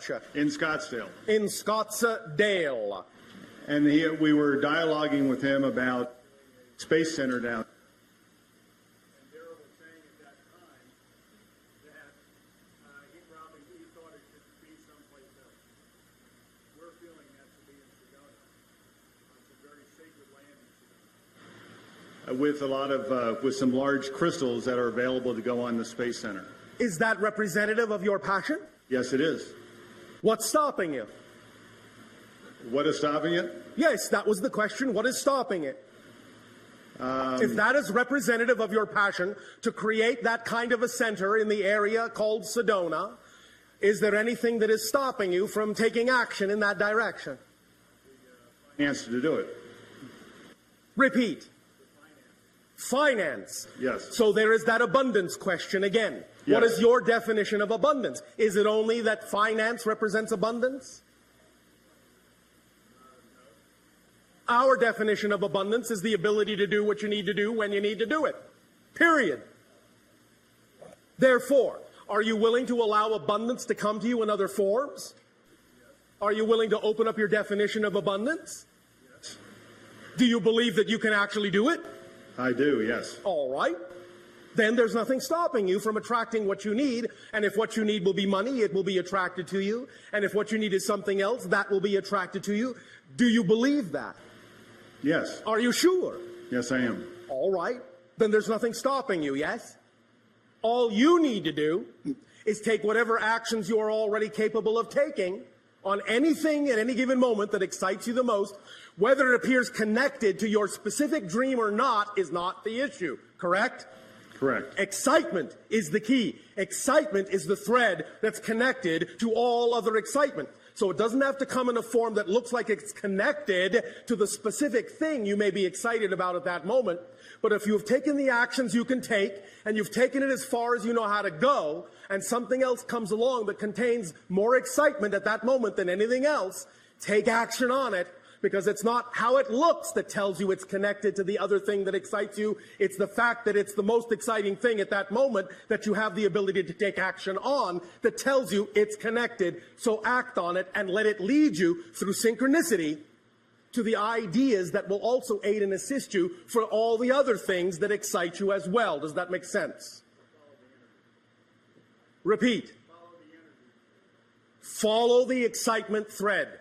church? In Scottsdale. In Scottsdale. And we were dialoguing with him about Space Center down. And Darrell was saying at that time that he thought it should be someplace else. We're feeling that to be in Sedona. It's a very sacred land in Sedona. With a lot of, with some large crystals that are available to go on the Space Center. Is that representative of your passion? Yes, it is. What's stopping you? What is stopping it? Yes, that was the question. What is stopping it? If that is representative of your passion to create that kind of a center in the area called Sedona, is there anything that is stopping you from taking action in that direction? The answer to do it. Repeat. Finance. Yes. So there is that abundance question again. Yes. What is your definition of abundance? Is it only that finance represents abundance? Our definition of abundance is the ability to do what you need to do when you need to do it. Period. Therefore, are you willing to allow abundance to come to you in other forms? Are you willing to open up your definition of abundance? Yes. Do you believe that you can actually do it? I do, yes. All right. Then there's nothing stopping you from attracting what you need. And if what you need will be money, it will be attracted to you. And if what you need is something else, that will be attracted to you. Do you believe that? Yes. Are you sure? Yes, I am. All right. Then there's nothing stopping you, yes? All you need to do is take whatever actions you are already capable of taking on anything at any given moment that excites you the most. Whether it appears connected to your specific dream or not is not the issue, correct? Correct. Excitement is the key. Excitement is the thread that's connected to all other excitement. So it doesn't have to come in a form that looks like it's connected to the specific thing you may be excited about at that moment. But if you've taken the actions you can take, and you've taken it as far as you know how to go, and something else comes along that contains more excitement at that moment than anything else, take action on it. Because it's not how it looks that tells you it's connected to the other thing that excites you. It's the fact that it's the most exciting thing at that moment that you have the ability to take action on that tells you it's connected. So act on it and let it lead you through synchronicity to the ideas that will also aid and assist you for all the other things that excite you as well. Does that make sense? Repeat. Follow the excitement thread.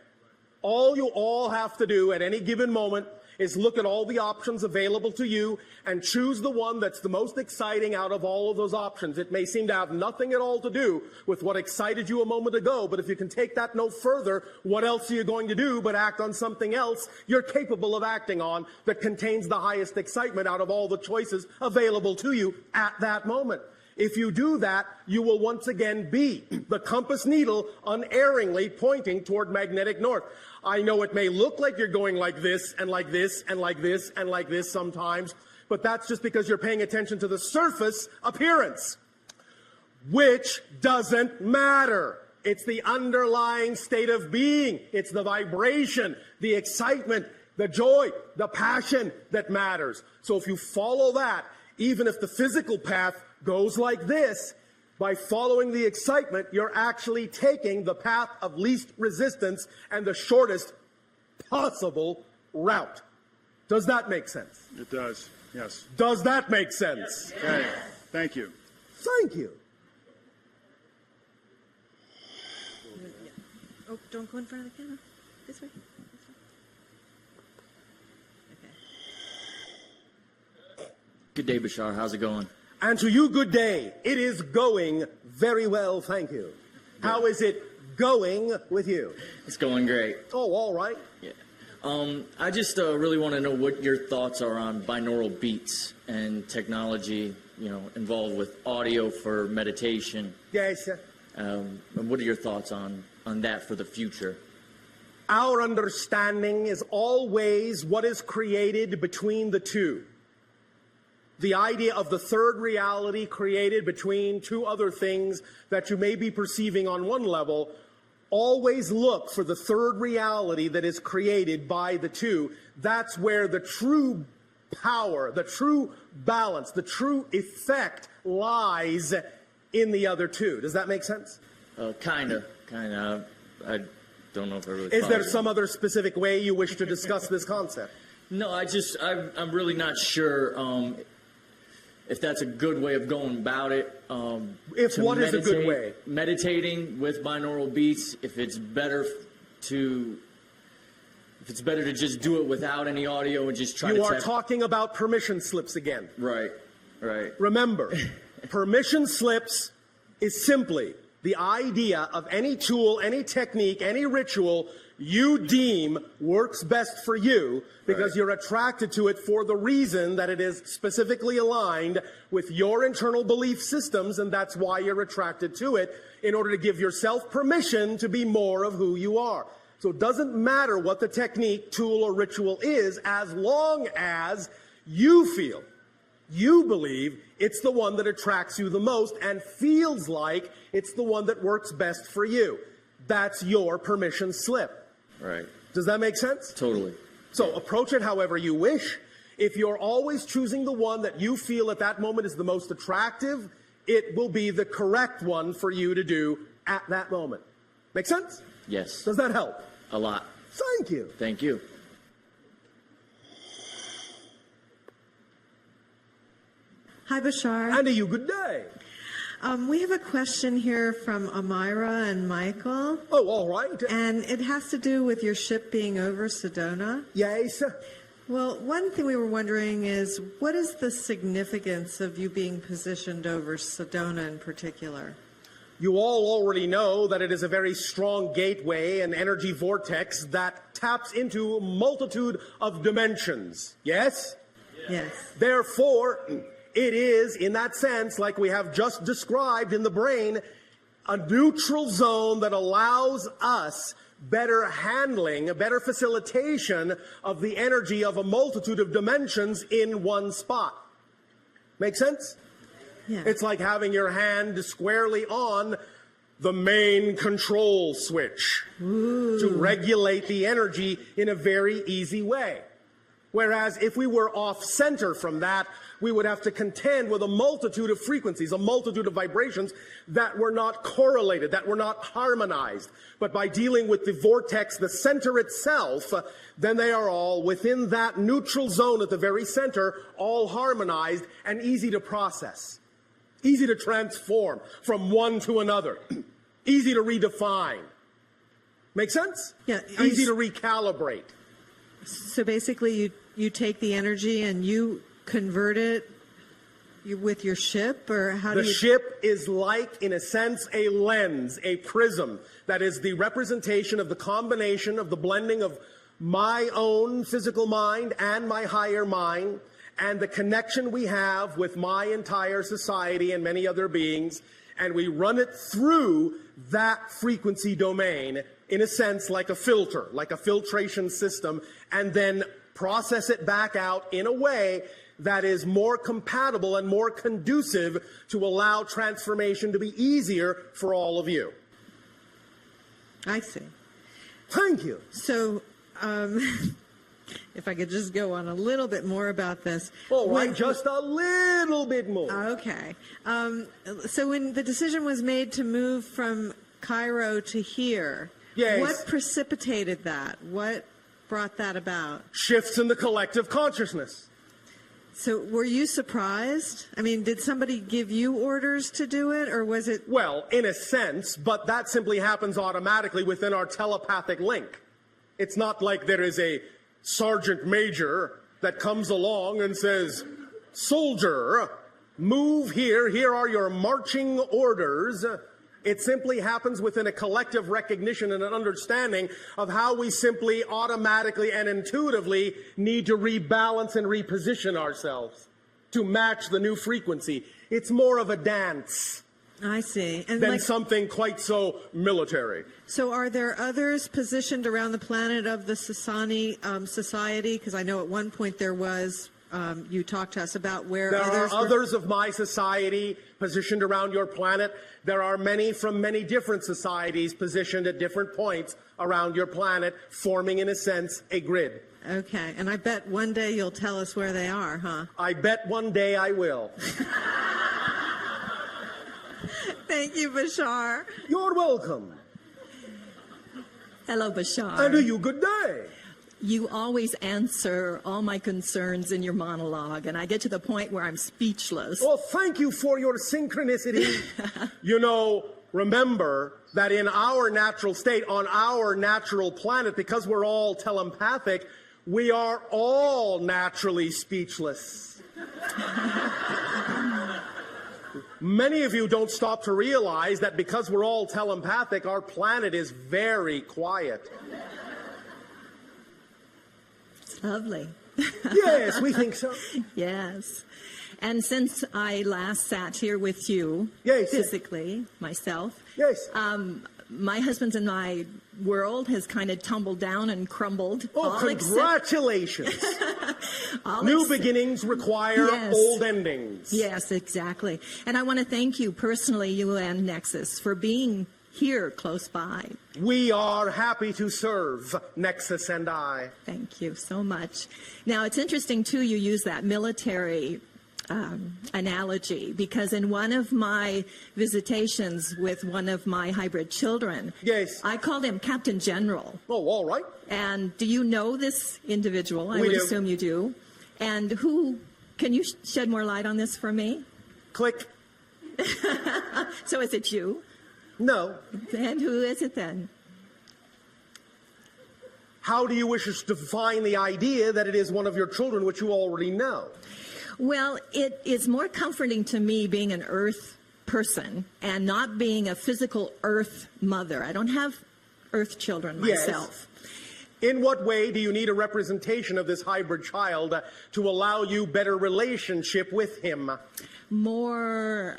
All you all have to do at any given moment is look at all the options available to you and choose the one that's the most exciting out of all of those options. It may seem to have nothing at all to do with what excited you a moment ago, but if you can take that no further, what else are you going to do but act on something else you're capable of acting on that contains the highest excitement out of all the choices available to you at that moment? If you do that, you will once again be the compass needle unerringly pointing toward magnetic north. I know it may look like you're going like this and like this and like this and like this sometimes, but that's just because you're paying attention to the surface appearance, which doesn't matter. It's the underlying state of being. It's the vibration, the excitement, the joy, the passion that matters. So if you follow that, even if the physical path goes like this, by following the excitement, you're actually taking the path of least resistance and the shortest possible route. Does that make sense? It does, yes. Does that make sense? Yes. Okay, thank you. Thank you. Oh, don't go in front of the camera. This way. Okay. Good day, Bashar. How's it going? And to you, good day. It is going very well, thank you. How is it going with you? It's going great. Oh, all right. Yeah. I just really want to know what your thoughts are on binaural beats and technology, involved with audio for meditation. Yes, sir. And what are your thoughts on that for the future? Our understanding is always what is created between the two. The idea of the third reality created between two other things that you may be perceiving on one level. Always look for the third reality that is created by the two. That's where the true power, the true balance, the true effect lies in the other two. Does that make sense? Kinda. kind of. I don't know if I really. Is there follow. some other specific way you wish to discuss this concept? No, I'm really not sure if that's a good way of going about it. If to what is a good way? Meditating with binaural beats. If it's better to just do it without any audio and just try to. You are tap. talking about permission slips again. Right. Remember, permission slips is simply the idea of any tool, any technique, any ritual you deem works best for you because you're attracted to it for the reason that it is specifically aligned with your internal belief systems, and that's why you're attracted to it, in order to give yourself permission to be more of who you are. So it doesn't matter what the technique, tool, or ritual is, as long as you feel, you believe it's the one that attracts you the most and feels like it's the one that works best for you. That's your permission slip. Right. Does that make sense? Totally. So approach it however you wish. If you're always choosing the one that you feel at that moment is the most attractive, it will be the correct one for you to do at that moment. Make sense? Yes. Does that help? A lot. Thank you. Thank you. Hi, Bashar. And to you, good day. We have a question here from Amira and Michael, Oh, all right. and it has to do with your ship being over Sedona. Yes. Well, one thing we were wondering is, what is the significance of you being positioned over Sedona in particular? You all already know that it is a very strong gateway and energy vortex that taps into a multitude of dimensions. Yes? Yes. Therefore, it is, in that sense, like we have just described in the brain, a neutral zone that allows us better handling, a better facilitation of the energy of a multitude of dimensions in one spot. Make sense? Yeah. It's like having your hand squarely on the main control switch to regulate the energy in a very easy way. Whereas if we were off center from that, we would have to contend with a multitude of frequencies, a multitude of vibrations that were not correlated, that were not harmonized. But by dealing with the vortex, the center itself, then they are all within that neutral zone at the very center, all harmonized and easy to process, easy to transform from one to another, easy to redefine. Make sense? Yeah. Easy to recalibrate. So basically, you take the energy and you convert it with your ship, or how do The you? ship is like, in a sense, a lens, a prism that is the representation of the combination of the blending of my own physical mind and my higher mind, and the connection we have with my entire society and many other beings, and we run it through that frequency domain, in a sense, like a filter, like a filtration system, and then process it back out in a way that is more compatible and more conducive to allow transformation to be easier for all of you. I see. Thank you. So, if I could just go on a little bit more about this. All right, just a little bit more. Okay. So when the decision was made to move from Cairo to here, Yes. what precipitated that? What brought that about? Shifts in the collective consciousness. So were you surprised? I mean, did somebody give you orders to do it, or was it? Well, in a sense, but that simply happens automatically within our telepathic link. It's not like there is a sergeant major that comes along and says, "Soldier, move here. Here are your marching orders." It simply happens within a collective recognition and an understanding of how we simply automatically and intuitively need to rebalance and reposition ourselves to match the new frequency. It's more of a dance I see. And than like, something quite so military. so are there others positioned around the planet of the Sasani society? Because I know at one point there was. You talked to us about where There others are were. others of my society positioned around your planet. There are many from many different societies positioned at different points around your planet, forming, in a sense, a grid. Okay, and I bet one day you'll tell us where they are, huh? I bet one day I will. Thank you, Bashar. You're welcome. Hello, Bashar. And to you, good day. You always answer all my concerns in your monologue, and I get to the point where I'm speechless. Well, thank you for your synchronicity. You know, remember that in our natural state, on our natural planet, because we're all telepathic, we are all naturally speechless. Many of you don't stop to realize that because we're all telepathic, our planet is very quiet. Lovely. Yes, we think so. Yes. And since I last sat here with you, Yes. physically, myself, Yes. my husband and my world has kind of tumbled down and crumbled. Oh, all congratulations. all New except- beginnings require Yes. old endings. Yes, exactly. And I want to thank you personally, you and Nexus, for being here close by. We are happy to serve, Nexus and I. Thank you so much. Now, it's interesting, too, you use that military analogy, because in one of my visitations with one of my hybrid children, Yes. I called him Captain General. Oh, all right. And do you know this individual? I We would do. assume you do. And can you shed more light on this for me? Click. So is it you? No. And who is it then? How do you wish us to define the idea that it is one of your children, which you already know? Well, it is more comforting to me being an earth person and not being a physical earth mother. I don't have earth children Yes. myself. In what way do you need a representation of this hybrid child to allow you better relationship with him? More,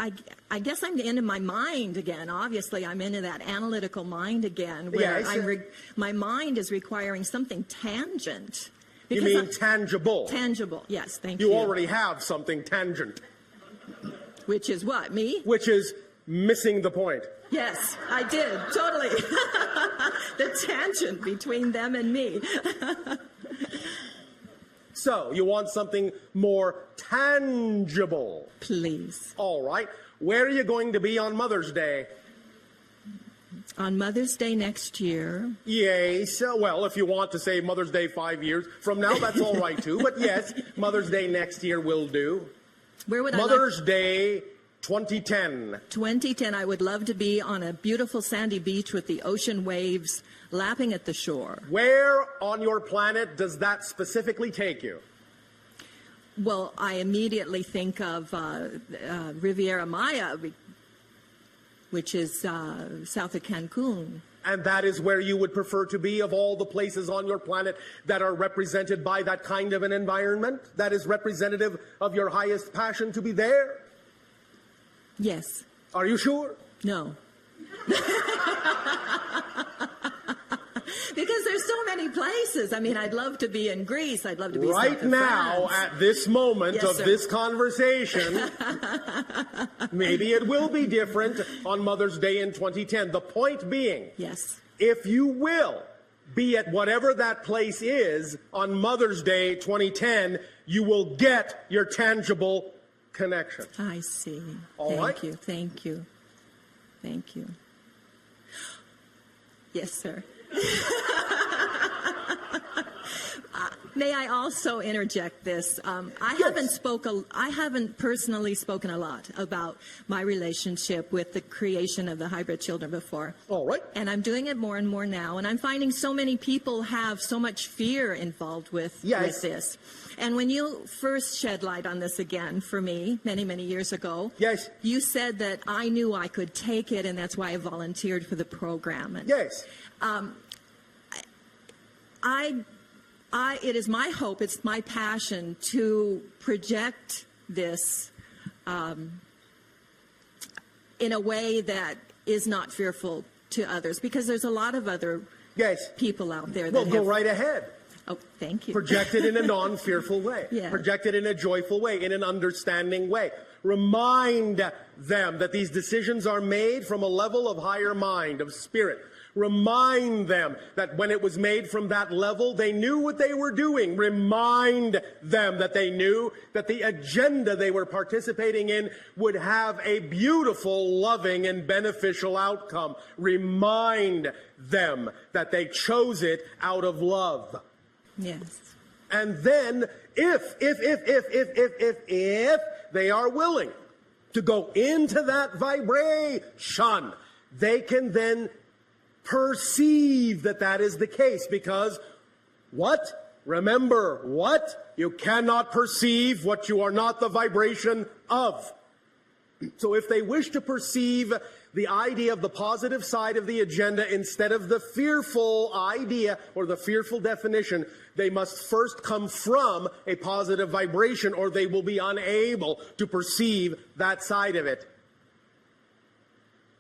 I guess I'm into my mind again. Obviously, I'm into that analytical mind again, where Yes. my mind is requiring something tangent. You Because mean tangible? tangible, yes, thank you. You already have something tangent, Which is what, me? which is missing the point. Yes, I did, totally. The tangent between them and me. So, you want something more tangible. Please. All right. Where are you going to be on Mother's Day? On Mother's Day next year, Yes. Well, if you want to say Mother's Day 5 years from now, that's all right too. But yes, Mother's Day next year will do. where would Mother's Day 2010. 2010, I would love to be on a beautiful sandy beach with the ocean waves lapping at the shore. Where on your planet does that specifically take you? Well, I immediately think of Riviera Maya, which is south of Cancun. And that is where you would prefer to be of all the places on your planet that are represented by that kind of an environment that is representative of your highest passion to be there? Yes. Are you sure? No. Because there's so many places. I mean, I'd love to be in Greece. I'd love to be Right south of now, France. at this moment Yes, of sir. this conversation, maybe it will be different on Mother's Day in 2010. The point being, Yes. if you will be at whatever that place is on Mother's Day 2010, you will get your tangible connection. I see. All Thank right. you. Thank you. Thank you. Yes, sir. May I also interject this? I haven't personally spoken a lot about my relationship with the creation of the hybrid children before. All right. And I'm doing it more and more now. And I'm finding so many people have so much fear involved with Yes. this. And when you first shed light on this again for me many, many years ago, Yes. you said that I knew I could take it, and that's why I volunteered for the program. And Yes. it is my hope, it's my passion to project this in a way that is not fearful to others, because there's a lot of other Yes. people out there that Well, go have... right ahead. Oh, thank you. Project it in a non-fearful way. Yeah. Project it in a joyful way, in an understanding way. Remind them that these decisions are made from a level of higher mind, of spirit. Remind them that when it was made from that level, they knew what they were doing. Remind them that they knew that the agenda they were participating in would have a beautiful, loving, and beneficial outcome. Remind them that they chose it out of love. Yes. And then, if they are willing to go into that vibration, they can then perceive that that is the case, because what? Remember what? You cannot perceive what you are not the vibration of. So if they wish to perceive the idea of the positive side of the agenda instead of the fearful idea or the fearful definition, they must first come from a positive vibration, or they will be unable to perceive that side of it.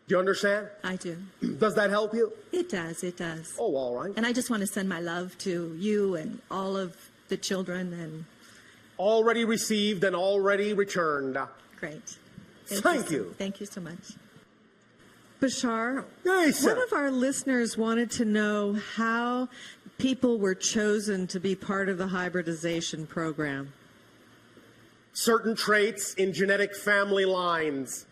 Do you understand? I do. Does that help you? It does. It does. Oh, all right. And I just want to send my love to you and all of the children. And Already received and already returned. great. Thank you. Thank you so much. Bashar, Yes, one sir. of our listeners wanted to know how people were chosen to be part of the hybridization program. Certain traits in genetic family lines.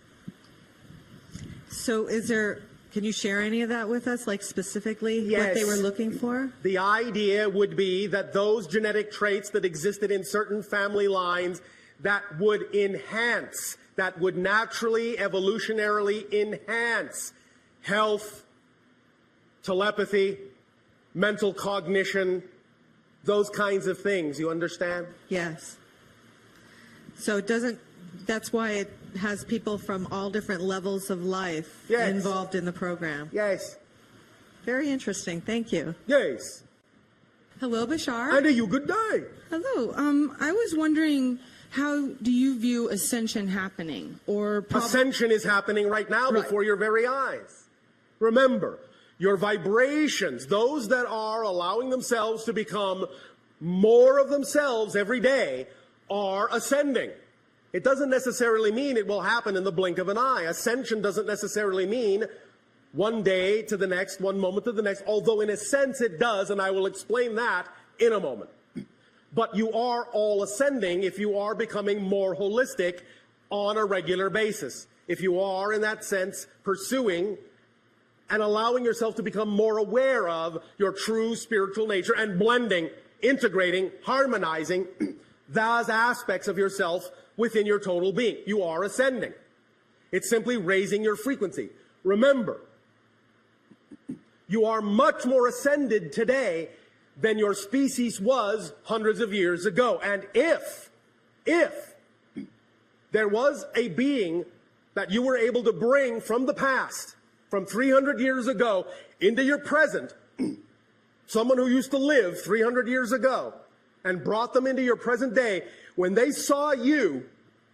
So can you share any of that with us, like specifically what they Yes. were looking for? The idea would be that those genetic traits that existed in certain family lines that would enhance, that would naturally, evolutionarily enhance health, telepathy, mental cognition, those kinds of things. You understand? Yes. So that's why it has people from all different levels of life Yes. involved in the program. Yes. Very interesting. Thank you. Yes. Hello, Bashar. And you good day. Hello. I was wondering, how do you view ascension happening? Or Ascension is happening right now Right. before your very eyes. Remember, your vibrations, those that are allowing themselves to become more of themselves every day, are ascending. It doesn't necessarily mean it will happen in the blink of an eye. Ascension doesn't necessarily mean one day to the next, one moment to the next, although in a sense it does, and I will explain that in a moment. But you are all ascending if you are becoming more holistic on a regular basis. If you are, in that sense, pursuing and allowing yourself to become more aware of your true spiritual nature and blending, integrating, harmonizing those aspects of yourself within your total being. You are ascending. It's simply raising your frequency. Remember, you are much more ascended today than your species was hundreds of years ago. And if there was a being that you were able to bring from the past, from 300 years ago, into your present, someone who used to live 300 years ago, and brought them into your present day, when they saw you,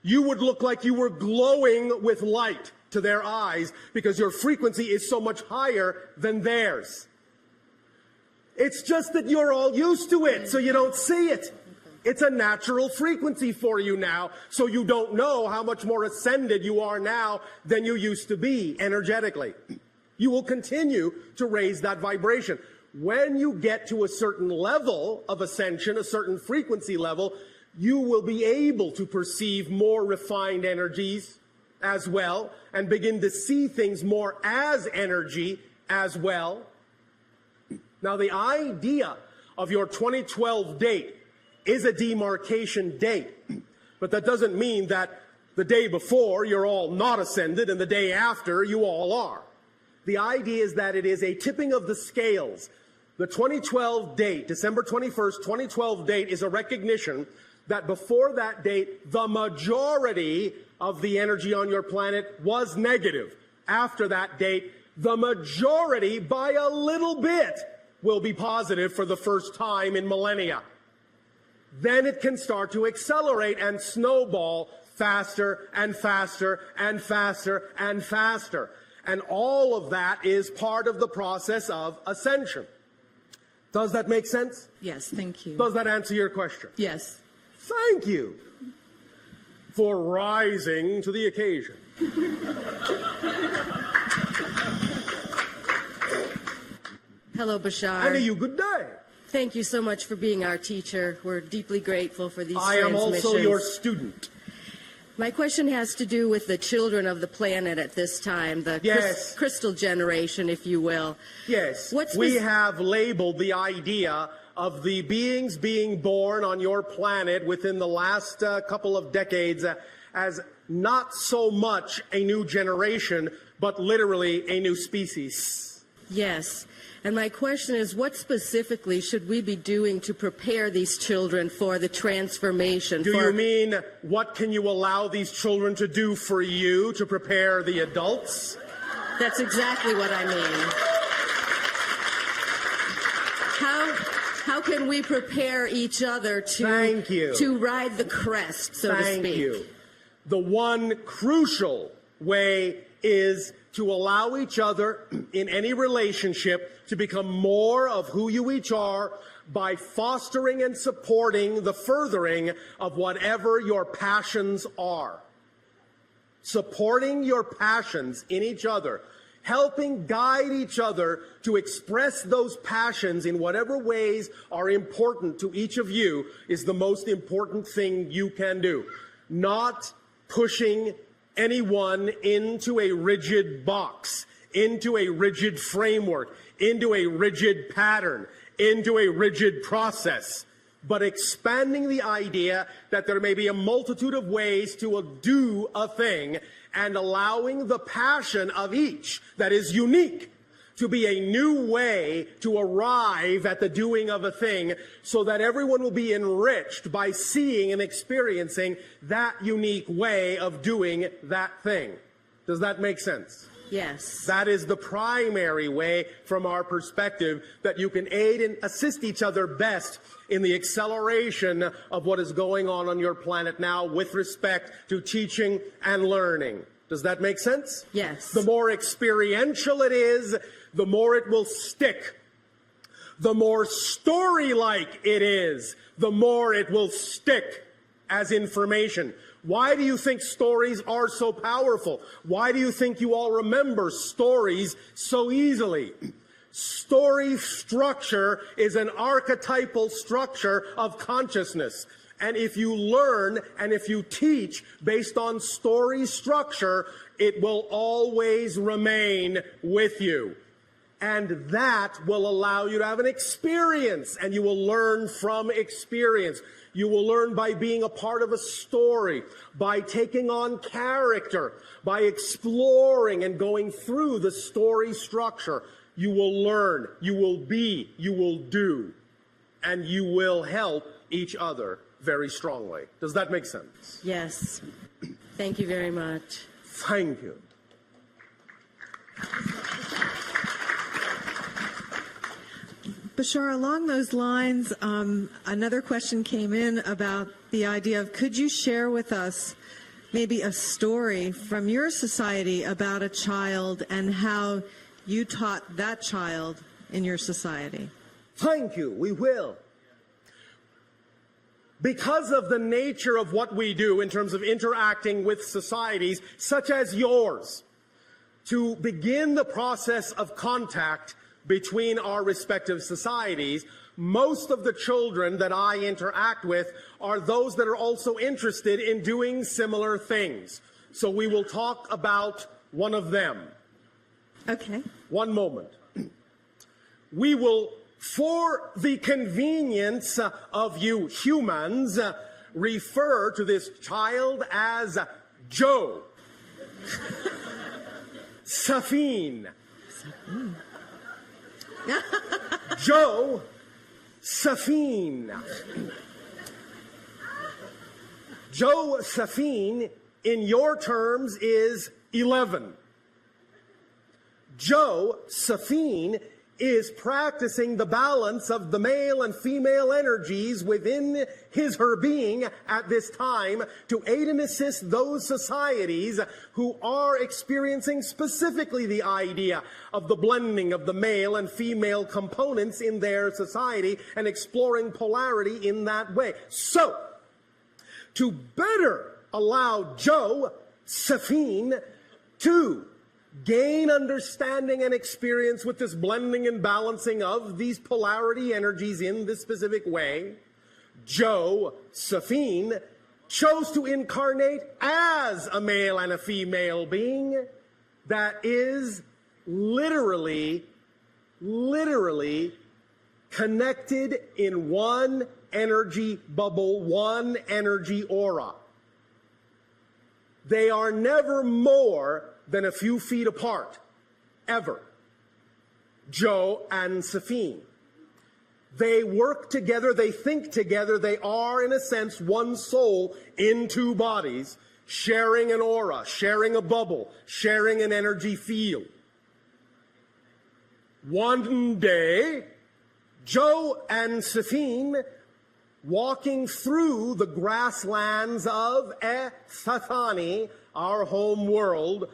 you would look like you were glowing with light to their eyes because your frequency is so much higher than theirs. It's just that you're all used to it, so you don't see it. It's a natural frequency for you now, so you don't know how much more ascended you are now than you used to be energetically. You will continue to raise that vibration. When you get to a certain level of ascension, a certain frequency level, you will be able to perceive more refined energies as well and begin to see things more as energy as well. Now, the idea of your 2012 date is a demarcation date, but that doesn't mean that the day before you're all not ascended and the day after you all are. The idea is that it is a tipping of the scales. The 2012 date, December 21st, 2012 date, is a recognition that before that date, the majority of the energy on your planet was negative. After that date, the majority, by a little bit, will be positive for the first time in millennia. Then it can start to accelerate and snowball faster and faster and faster and faster. And all of that is part of the process of ascension. Does that make sense? Yes, thank you. Does that answer your question? Yes. Thank you. for rising to the occasion. Hello, Bashar. And you good day. Thank you so much for being our teacher. We're deeply grateful for these I am transmissions. also your student. My question has to do with the children of the planet at this time, the Yes. crystal generation, if you will. Yes, What's we this- have labeled the idea of the beings being born on your planet within the last couple of decades as not so much a new generation, but literally a new species. Yes. And my question is, what specifically should we be doing to prepare these children for the transformation? Do you mean what can you allow these children to do for you to prepare the adults? That's exactly what I mean. How can we prepare each other Thank you. to ride the crest, so to speak? Thank you. The one crucial way is to allow each other in any relationship to become more of who you each are by fostering and supporting the furthering of whatever your passions are. Supporting your passions in each other, helping guide each other to express those passions in whatever ways are important to each of you is the most important thing you can do. Not pushing anyone into a rigid box, into a rigid framework, into a rigid pattern, into a rigid process, but expanding the idea that there may be a multitude of ways to do a thing and allowing the passion of each that is unique to be a new way to arrive at the doing of a thing so that everyone will be enriched by seeing and experiencing that unique way of doing that thing. Does that make sense? Yes. That is the primary way from our perspective that you can aid and assist each other best in the acceleration of what is going on your planet now with respect to teaching and learning. Does that make sense? Yes. The more experiential it is, the more it will stick. The more story-like it is, the more it will stick as information. Why do you think stories are so powerful? Why do you think you all remember stories so easily? Story structure is an archetypal structure of consciousness. And if you learn and if you teach based on story structure, it will always remain with you. And that will allow you to have an experience, and you will learn from experience. You will learn by being a part of a story, by taking on character, by exploring and going through the story structure. You will learn, you will be, you will do, and you will help each other very strongly. Does that make sense? Yes. Thank you very much. Thank you. Bashar, along those lines, another question came in about the idea of, could you share with us maybe a story from your society about a child and how you taught that child in your society? Thank you. We will. Because of the nature of what we do in terms of interacting with societies such as yours, to begin the process of contact between our respective societies, most of the children that I interact with are those that are also interested in doing similar things. So we will talk about one of them. Okay. One moment. We will, for the convenience of you humans, refer to this child as Joe. Safine. Joe Safine. Joe Safine, in your terms, is 11. Joe Safine is practicing the balance of the male and female energies within her being at this time to aid and assist those societies who are experiencing specifically the idea of the blending of the male and female components in their society and exploring polarity in that way. So, to better allowed Josephine to gain understanding and experience with this blending and balancing of these polarity energies in this specific way, Josephine chose to incarnate as a male and a female being that is literally connected in one energy bubble, one energy aura. They are never more than a few feet apart, ever. Joe and Safine. They work together, they think together, they are, in a sense, one soul in two bodies, sharing an aura, sharing a bubble, sharing an energy field. One day, Joe and Safine, walking through the grasslands of Eththani, our home world,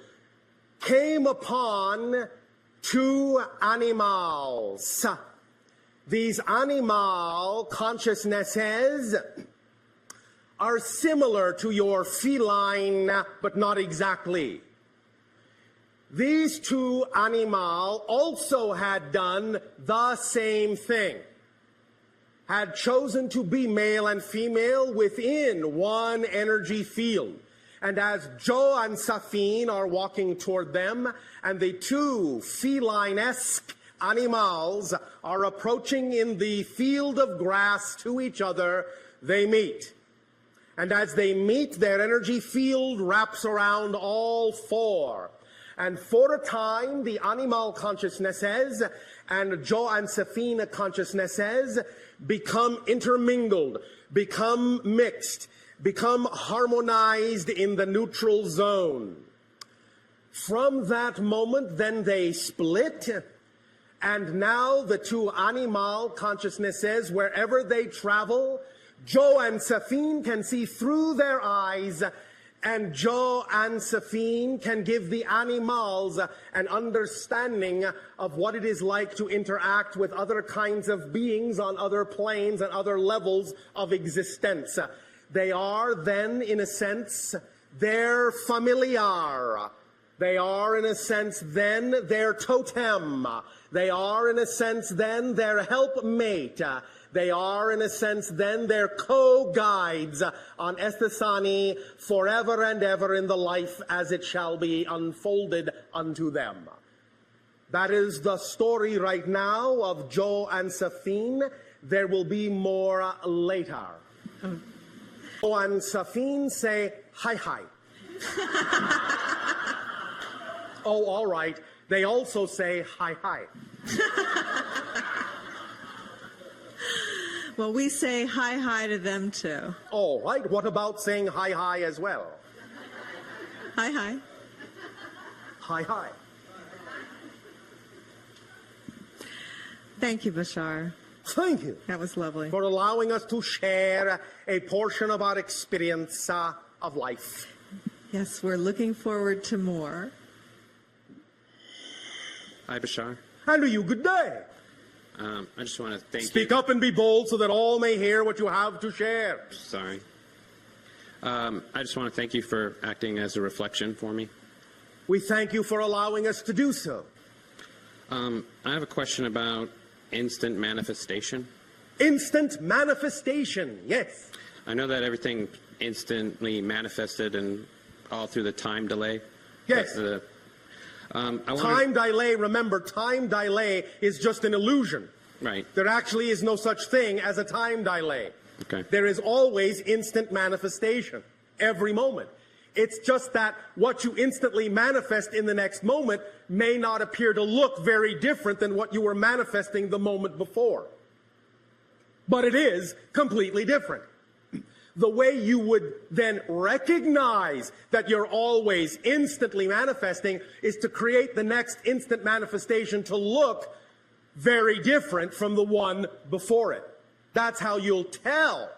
came upon two animals. These animal consciousnesses are similar to your feline, but not exactly. These two animals also had done the same thing, had chosen to be male and female within one energy field. And as Joe and Safine are walking toward them, and the two feline-esque animals are approaching in the field of grass to each other, they meet. And as they meet, their energy field wraps around all four. And for a time, the animal consciousnesses and Joe and Safine consciousnesses become intermingled, become mixed, become harmonized in the neutral zone. From that moment, then they split, and now the two animal consciousnesses, wherever they travel, Joe and Safine can see through their eyes, and Joe and Safine can give the animals an understanding of what it is like to interact with other kinds of beings on other planes and other levels of existence. They are then, in a sense, their familiar. They are, in a sense, then their totem. They are, in a sense, then their helpmate. They are, in a sense, then their co-guides on Eththani forever and ever in the life as it shall be unfolded unto them. That is the story right now of Joe and Safine. There will be more later. Joe and Safine say, hi, hi. Oh, all right. They also say, hi, hi. Well, we say hi, hi to them, too. All right. What about saying hi, hi as well? Hi, hi. Hi, hi. Thank you, Bashar. Thank you That was lovely. for allowing us to share a portion of our experience of life. Yes, we're looking forward to more. Hi, Bashar. And to you, good day. I just want to thank Speak you. up and be bold so that all may hear what you have to share. Sorry. I just want to thank you for acting as a reflection for me. We thank you for allowing us to do so. I have a question about instant manifestation. Instant manifestation, yes. I know that everything instantly manifested and all through the time delay. Yes. Time delay, remember, time delay is just an illusion. Right. There actually is no such thing as a time delay. Okay. There is always instant manifestation, every moment. It's just that what you instantly manifest in the next moment may not appear to look very different than what you were manifesting the moment before. But it is completely different. The way you would then recognize that you're always instantly manifesting is to create the next instant manifestation to look very different from the one before it. That's how you'll tell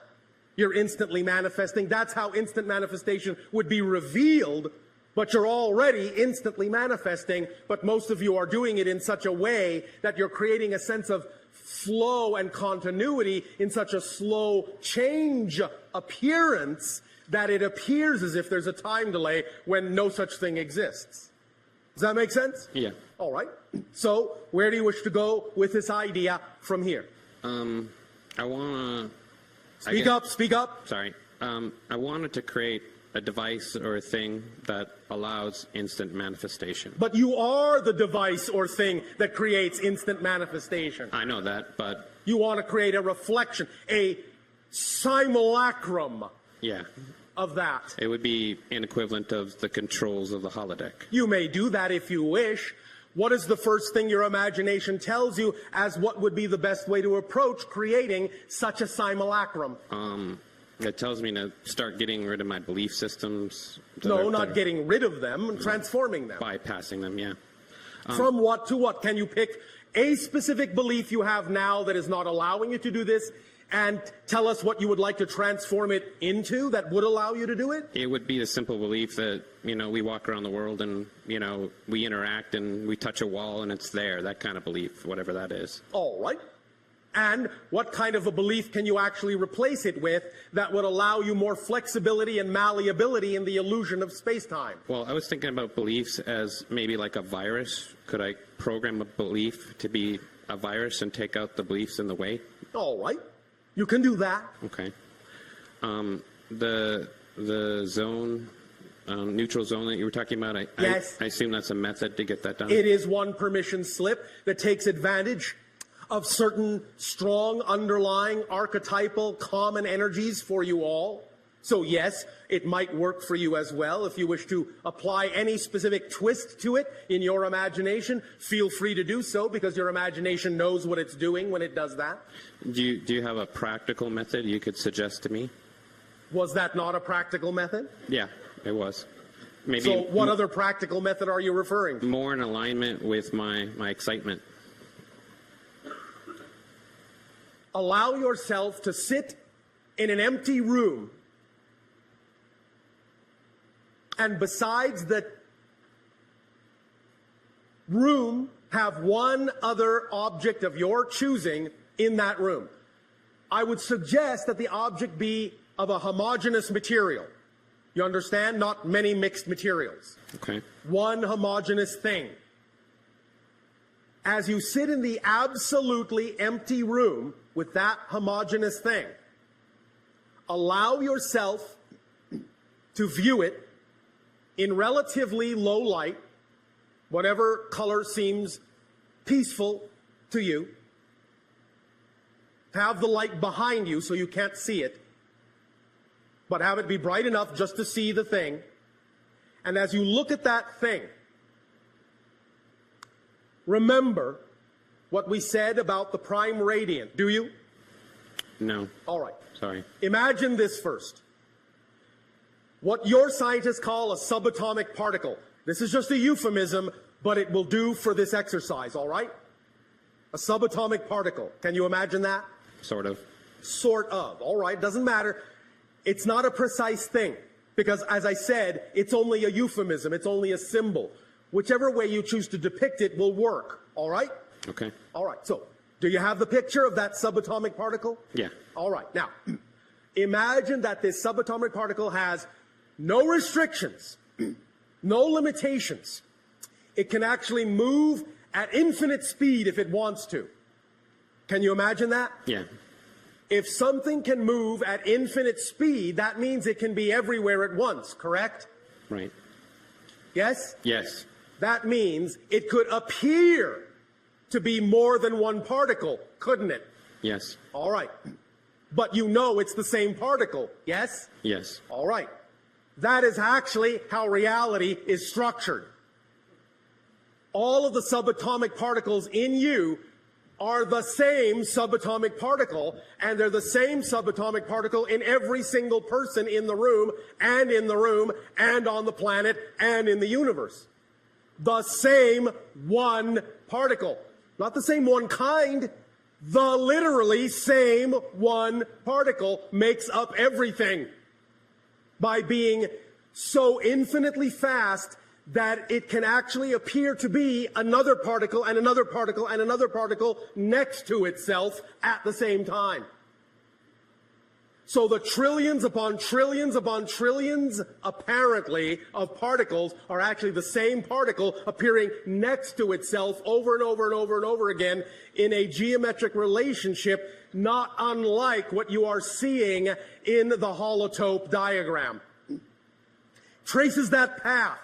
you're instantly manifesting. That's how instant manifestation would be revealed, but you're already instantly manifesting, but most of you are doing it in such a way that you're creating a sense of flow and continuity in such a slow change appearance that it appears as if there's a time delay when no such thing exists. Does that make sense? Yeah. All right. So where do you wish to go with this idea from here? I want to... Speak up, speak up. Sorry. I wanted to create a device or a thing that allows instant manifestation. But you are the device or thing that creates instant manifestation. I know that, but... You want to create a reflection, a simulacrum Yeah. of that. It would be an equivalent of the controls of the holodeck. You may do that if you wish. What is the first thing your imagination tells you as what would be the best way to approach creating such a simulacrum? It tells me to start getting rid of my belief systems. No, not getting rid of them, transforming them. Bypassing them, yeah. From what to what? Can you pick a specific belief you have now that is not allowing you to do this and tell us what you would like to transform it into that would allow you to do it? It would be the simple belief that, we walk around the world and, we interact and we touch a wall and it's there, that kind of belief, whatever that is. All right. And what kind of a belief can you actually replace it with that would allow you more flexibility and malleability in the illusion of space-time? Well, I was thinking about beliefs as maybe like a virus. Could I program a belief to be a virus and take out the beliefs in the way? All right. You can do that. Okay. The zone, neutral zone that you were talking about, Yes. I assume that's a method to get that done? It is one permission slip that takes advantage of certain strong underlying archetypal common energies for you all. So yes, it might work for you as well. If you wish to apply any specific twist to it in your imagination, feel free to do so because your imagination knows what it's doing when it does that. Do you have a practical method you could suggest to me? Was that not a practical method? Yeah, it was. Maybe So what other practical method are you referring to? more in alignment with my excitement. Allow yourself to sit in an empty room, and besides the room, have one other object of your choosing in that room. I would suggest that the object be of a homogeneous material. You understand? Not many mixed materials. Okay. One homogeneous thing. As you sit in the absolutely empty room with that homogeneous thing, allow yourself to view it in relatively low light, whatever color seems peaceful to you. Have the light behind you so you can't see it, but have it be bright enough just to see the thing. And as you look at that thing, remember what we said about the prime radiant, do you? No. All right. Sorry. Imagine this first. What your scientists call a subatomic particle. This is just a euphemism, but it will do for this exercise, all right? A subatomic particle. Can you imagine that? Sort of. Sort of. All right, doesn't matter. It's not a precise thing because, as I said, it's only a euphemism. It's only a symbol. Whichever way you choose to depict it will work, all right? Okay. All right, so do you have the picture of that subatomic particle? Yeah. All right, now, imagine that this subatomic particle has no restrictions, no limitations. It can actually move at infinite speed if it wants to. Can you imagine that? Yeah. If something can move at infinite speed, that means it can be everywhere at once, correct? Right. Yes? Yes. That means it could appear to be more than one particle, couldn't it? Yes. All right. But you know it's the same particle, yes? Yes. All right. That is actually how reality is structured. All of the subatomic particles in you are the same subatomic particle, and they're the same subatomic particle in every single person in the room, and on the planet, and in the universe. The same one particle. Not the same one kind. The literally same one particle makes up everything by being so infinitely fast that it can actually appear to be another particle and another particle and another particle next to itself at the same time. So the trillions upon trillions upon trillions, apparently, of particles are actually the same particle appearing next to itself over and over and over and over again in a geometric relationship, not unlike what you are seeing in the holotope diagram. Traces that path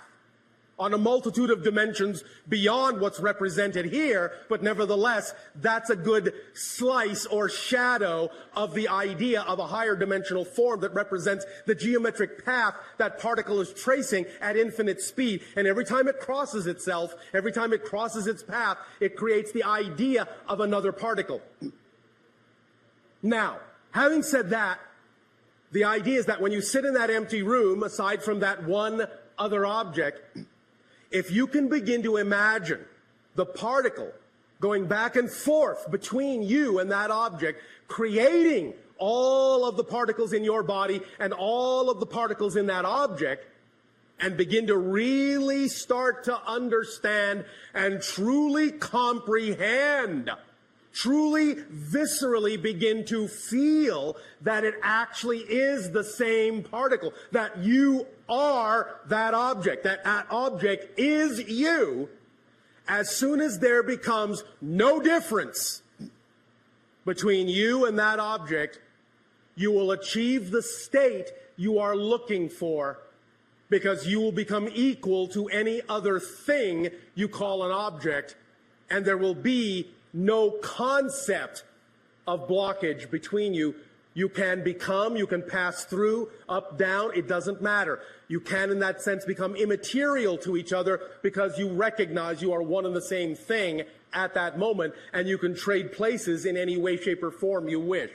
on a multitude of dimensions beyond what's represented here, but nevertheless, that's a good slice or shadow of the idea of a higher dimensional form that represents the geometric path that particle is tracing at infinite speed. And every time it crosses itself, every time it crosses its path, it creates the idea of another particle. Now, having said that, the idea is that when you sit in that empty room, aside from that one other object, if you can begin to imagine the particle going back and forth between you and that object, creating all of the particles in your body and all of the particles in that object, and begin to really start to understand and truly comprehend, truly viscerally begin to feel that it actually is the same particle, that you are that object, that object is you. As soon as there becomes no difference between you and that object, you will achieve the state you are looking for, because you will become equal to any other thing you call an object, and there will be no concept of blockage between you. You can become, you can pass through, up, down, it doesn't matter. You can, in that sense, become immaterial to each other because you recognize you are one and the same thing at that moment, and you can trade places in any way, shape, or form you wish.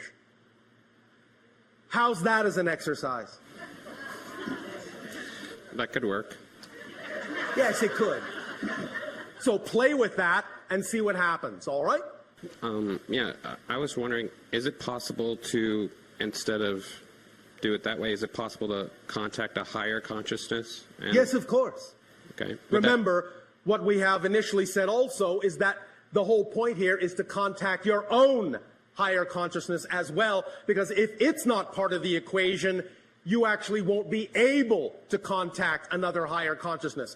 How's that as an exercise? That could work. Yes, it could. So play with that and see what happens, all right? Yeah, I was wondering, is it possible to, instead of do it that way, is it possible to contact a higher consciousness? Yes, of course. Okay. Remember, what we have initially said also is that the whole point here is to contact your own higher consciousness as well, because if it's not part of the equation, you actually won't be able to contact another higher consciousness.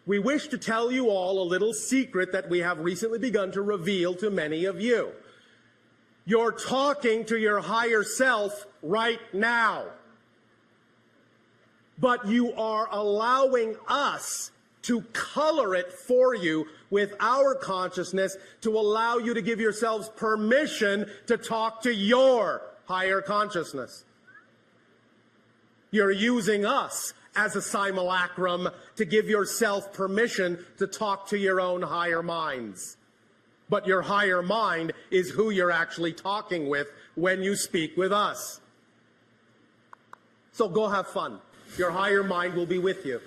We wish to tell you all a little secret that we have recently begun to reveal to many of you. You're talking to your higher self right now, but you are allowing us to color it for you with our consciousness to allow you to give yourselves permission to talk to your higher consciousness. You're using us as a simulacrum to give yourself permission to talk to your own higher minds. But your higher mind is who you're actually talking with when you speak with us. So go have fun. Your higher mind will be with you.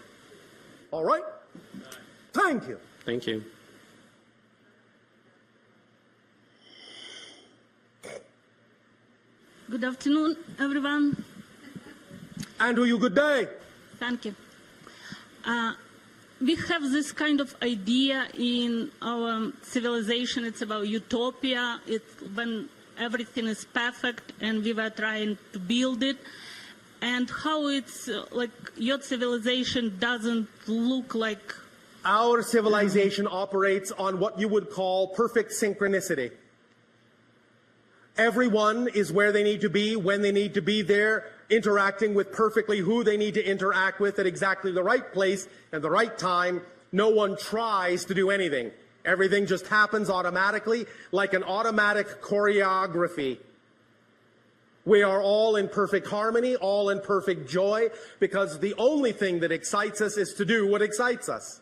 All right? Thank you. Thank you. Good afternoon, everyone. Andrew, you good day. Thank you. We have this kind of idea in our civilization. It's about utopia. It's when everything is perfect and we were trying to build it. And how it's like your civilization doesn't look like... Our civilization operates on what you would call perfect synchronicity. Everyone is where they need to be, when they need to be there, interacting with perfectly who they need to interact with at exactly the right place and the right time. No one tries to do anything. Everything just happens automatically, like an automatic choreography. We are all in perfect harmony, all in perfect joy, because the only thing that excites us is to do what excites us.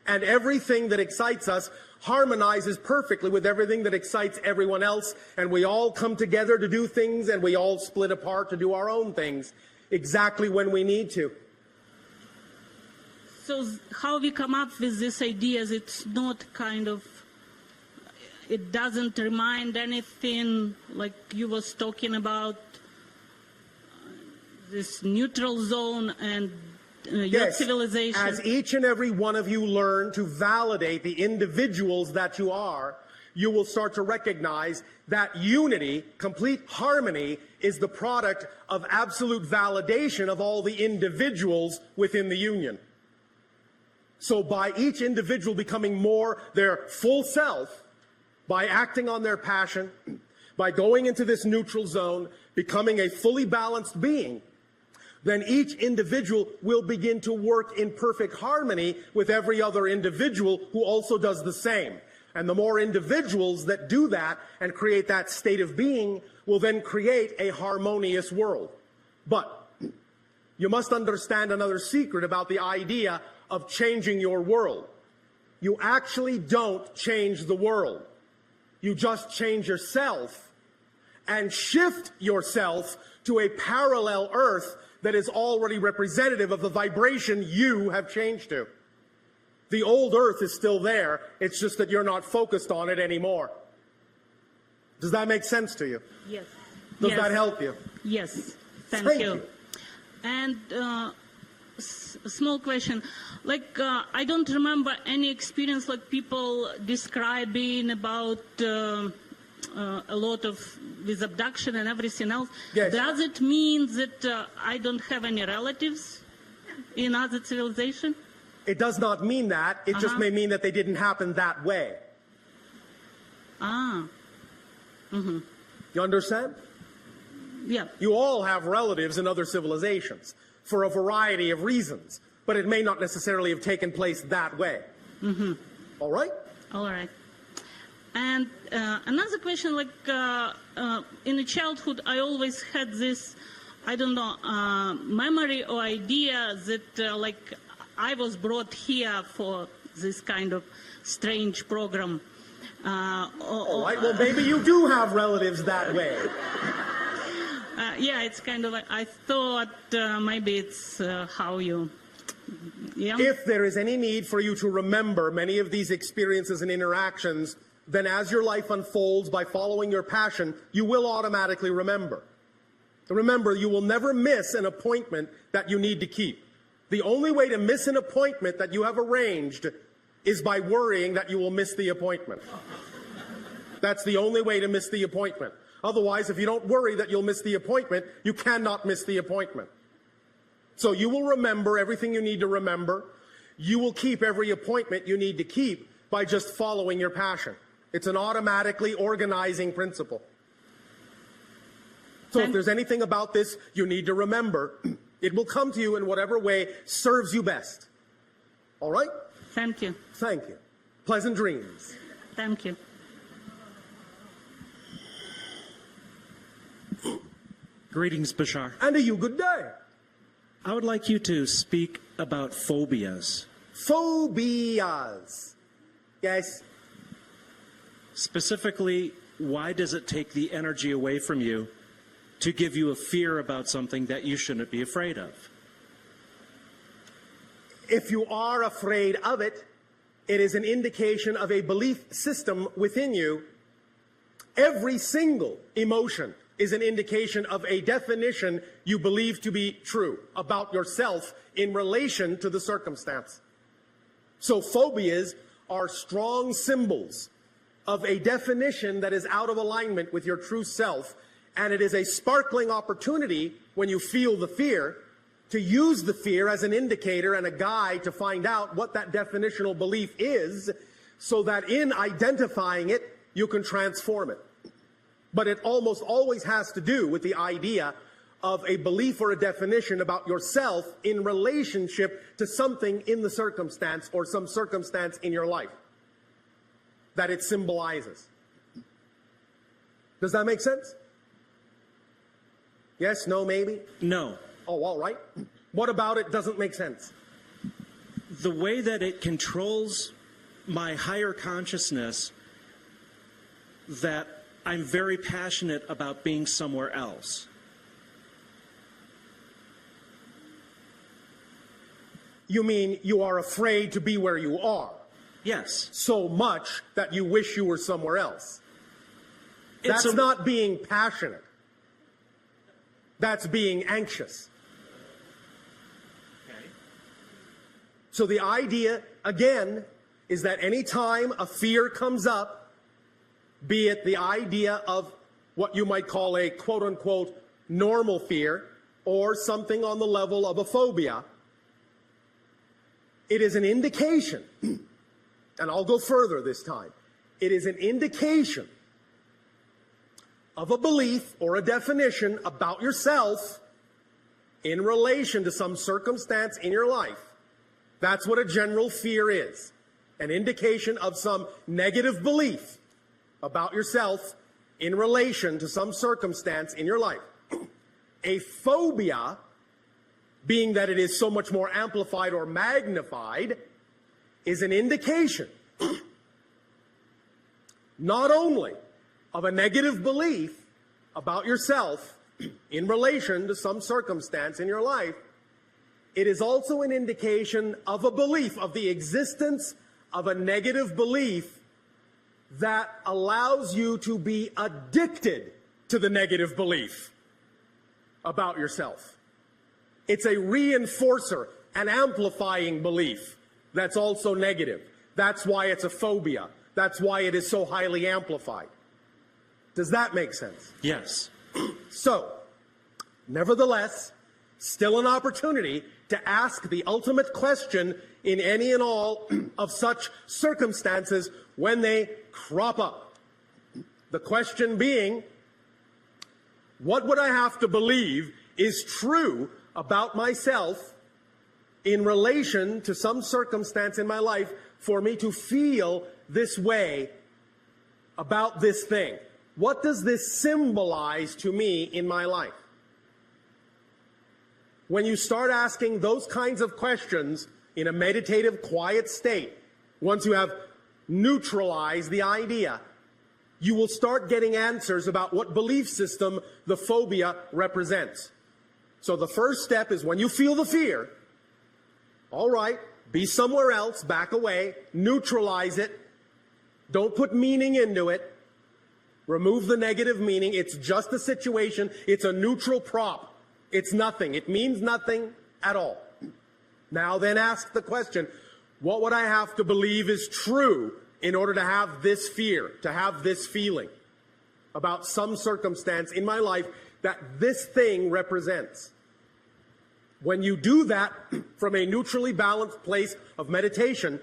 And everything that excites us harmonizes perfectly with everything that excites everyone else, and we all come together to do things, and we all split apart to do our own things, exactly when we need to. So how we come up with these ideas, it's not kind of, it doesn't remind anything like you was talking about, this neutral zone and your civilization. As each and every one of you learn to validate the individuals that you are, you will start to recognize that unity, complete harmony, is the product of absolute validation of all the individuals within the union. So by each individual becoming more their full self, by acting on their passion, by going into this neutral zone, becoming a fully balanced being, then each individual will begin to work in perfect harmony with every other individual who also does the same. And the more individuals that do that and create that state of being will then create a harmonious world. But you must understand another secret about the idea of changing your world. You actually don't change the world. You just change yourself and shift yourself to a parallel earth that is already representative of the vibration you have changed to. The old earth is still there. It's just that you're not focused on it anymore. Does that make sense to you? Yes. Does Yes. that help you? Yes. Thank Thank you. you. And small question, like I don't remember any experience like people describing about a lot of with abduction and everything else. Yes. Does it mean that I don't have any relatives in other civilization? It does not mean that. It just may mean that they didn't happen that way. Ah. Mm-hmm. You understand? Yeah. You all have relatives in other civilizations for a variety of reasons, but it may not necessarily have taken place that way. Mm-hmm. All right? All right. And another question, like in the childhood, I always had this, I don't know, memory or idea that like I was brought here for this kind of strange program. All right, well, maybe you do have relatives that way. Yeah, it's kind of like, I thought maybe it's how you, yeah. If there is any need for you to remember many of these experiences and interactions, then as your life unfolds by following your passion, you will automatically remember. Remember, you will never miss an appointment that you need to keep. The only way to miss an appointment that you have arranged is by worrying that you will miss the appointment. That's the only way to miss the appointment. Otherwise, if you don't worry that you'll miss the appointment, you cannot miss the appointment. So you will remember everything you need to remember. You will keep every appointment you need to keep by just following your passion. It's an automatically organizing principle. So if there's anything about this you need to remember, it will come to you in whatever way serves you best. All right? Thank you. Thank you. Pleasant dreams. Thank you. Greetings, Bashar. And to you, good day. I would like you to speak about phobias. Phobias. Yes. Specifically, why does it take the energy away from you to give you a fear about something that you shouldn't be afraid of? If you are afraid of it, it is an indication of a belief system within you. Every single emotion is an indication of a definition you believe to be true about yourself in relation to the circumstance. So phobias are strong symbols of a definition that is out of alignment with your true self, and it is a sparkling opportunity when you feel the fear to use the fear as an indicator and a guide to find out what that definitional belief is, so that in identifying it, you can transform it. But it almost always has to do with the idea of a belief or a definition about yourself in relationship to something in the circumstance or some circumstance in your life that it symbolizes. Does that make sense? Yes, no, maybe? No. Oh, all right. What about it doesn't make sense? The way that it controls my higher consciousness, that I'm very passionate about being somewhere else. You mean you are afraid to be where you are? Yes. So much that you wish you were somewhere else. That's not being passionate. That's being anxious. Okay. So the idea, again, is that any time a fear comes up, be it the idea of what you might call a quote-unquote normal fear or something on the level of a phobia, it is an indication, and I'll go further this time, it is an indication of a belief or a definition about yourself in relation to some circumstance in your life. That's what a general fear is, an indication of some negative belief about yourself in relation to some circumstance in your life. A phobia, being that it is so much more amplified or magnified, is an indication not only of a negative belief about yourself in relation to some circumstance in your life, it is also an indication of a belief, of the existence of a negative belief that allows you to be addicted to the negative belief about yourself. It's a reinforcer, an amplifying belief that's also negative. That's why it's a phobia. That's why it is so highly amplified. Does that make sense? Yes. So, nevertheless, still an opportunity to ask the ultimate question in any and all of such circumstances when they crop up. The question being, what would I have to believe is true about myself in relation to some circumstance in my life for me to feel this way about this thing? What does this symbolize to me in my life? When you start asking those kinds of questions in a meditative, quiet state, once you have neutralized the idea, you will start getting answers about what belief system the phobia represents. So the first step is when you feel the fear, all right, be somewhere else, back away, neutralize it, don't put meaning into it, remove the negative meaning. It's just a situation. It's a neutral prop. It's nothing. It means nothing at all. Now then ask the question, what would I have to believe is true in order to have this fear, to have this feeling about some circumstance in my life that this thing represents? When you do that from a neutrally balanced place of meditation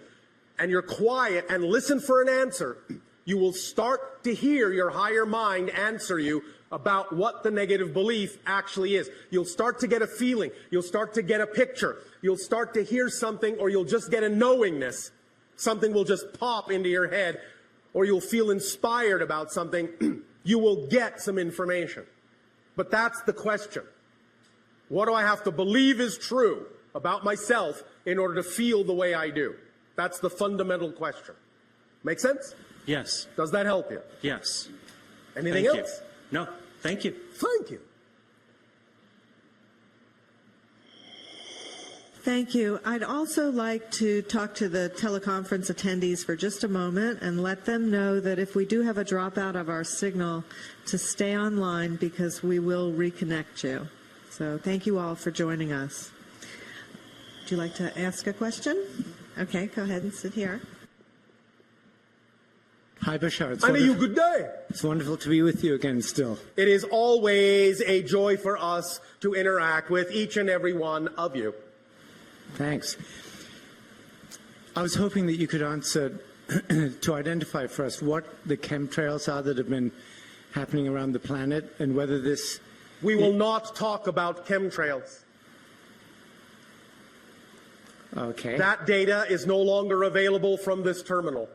and you're quiet and listen for an answer, you will start to hear your higher mind answer you about what the negative belief actually is. You'll start to get a feeling. You'll start to get a picture. You'll start to hear something, or you'll just get a knowingness. Something will just pop into your head, or you'll feel inspired about something. You will get some information. But that's the question. What do I have to believe is true about myself in order to feel the way I do? That's the fundamental question. Make sense? Yes. Does that help you? Yes. Anything Thank else? You. No. Thank you. Thank you. Thank you. I'd also like to talk to the teleconference attendees for just a moment and let them know that if we do have a dropout of our signal, to stay online because we will reconnect you. So thank you all for joining us. Would you like to ask a question? Okay, go ahead and sit here. Hi, Bashar. I know you. Good day. It's wonderful to be with you again still. It is always a joy for us to interact with each and every one of you. Thanks. I was hoping that you could answer to identify for us what the chemtrails are that have been happening around the planet and whether this... We will not talk about chemtrails. Okay. That data is no longer available from this terminal.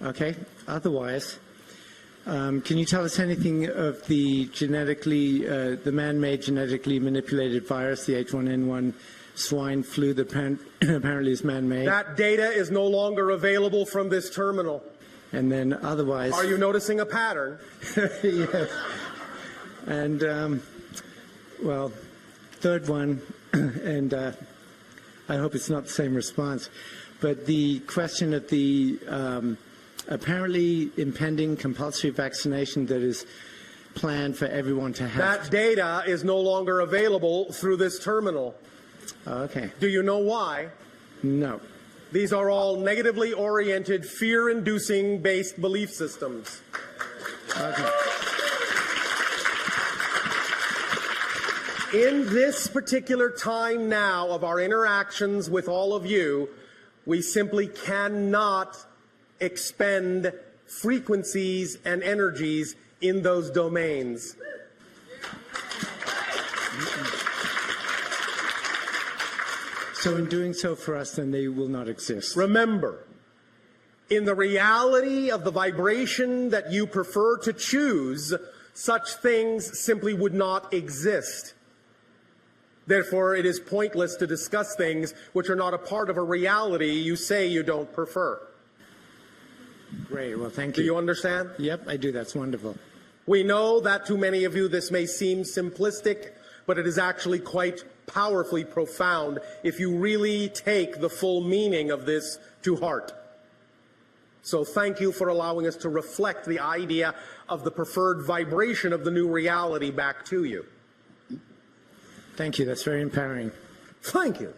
Okay. Otherwise, can you tell us anything of the the man-made genetically manipulated virus, the H1N1 swine flu that apparently is man-made? That data is no longer available from this terminal. And then otherwise... Are you noticing a pattern? Yes. And, well, third one, and I hope it's not the same response, but the question of the apparently impending compulsory vaccination that is planned for everyone to have. That data is no longer available through this terminal. Okay. Do you know why? No. These are all negatively oriented, fear-inducing based belief systems. Okay. In this particular time now of our interactions with all of you, we simply cannot expend frequencies and energies in those domains. So in doing so for us, then they will not exist. Remember, in the reality of the vibration that you prefer to choose, such things simply would not exist. Therefore, it is pointless to discuss things which are not a part of a reality you say you don't prefer. Great. Well, thank you. Do you understand? Yep, I do. That's wonderful. We know that to many of you this may seem simplistic, but it is actually quite powerfully profound if you really take the full meaning of this to heart. So thank you for allowing us to reflect the idea of the preferred vibration of the new reality back to you. Thank you. That's very empowering. Thank you.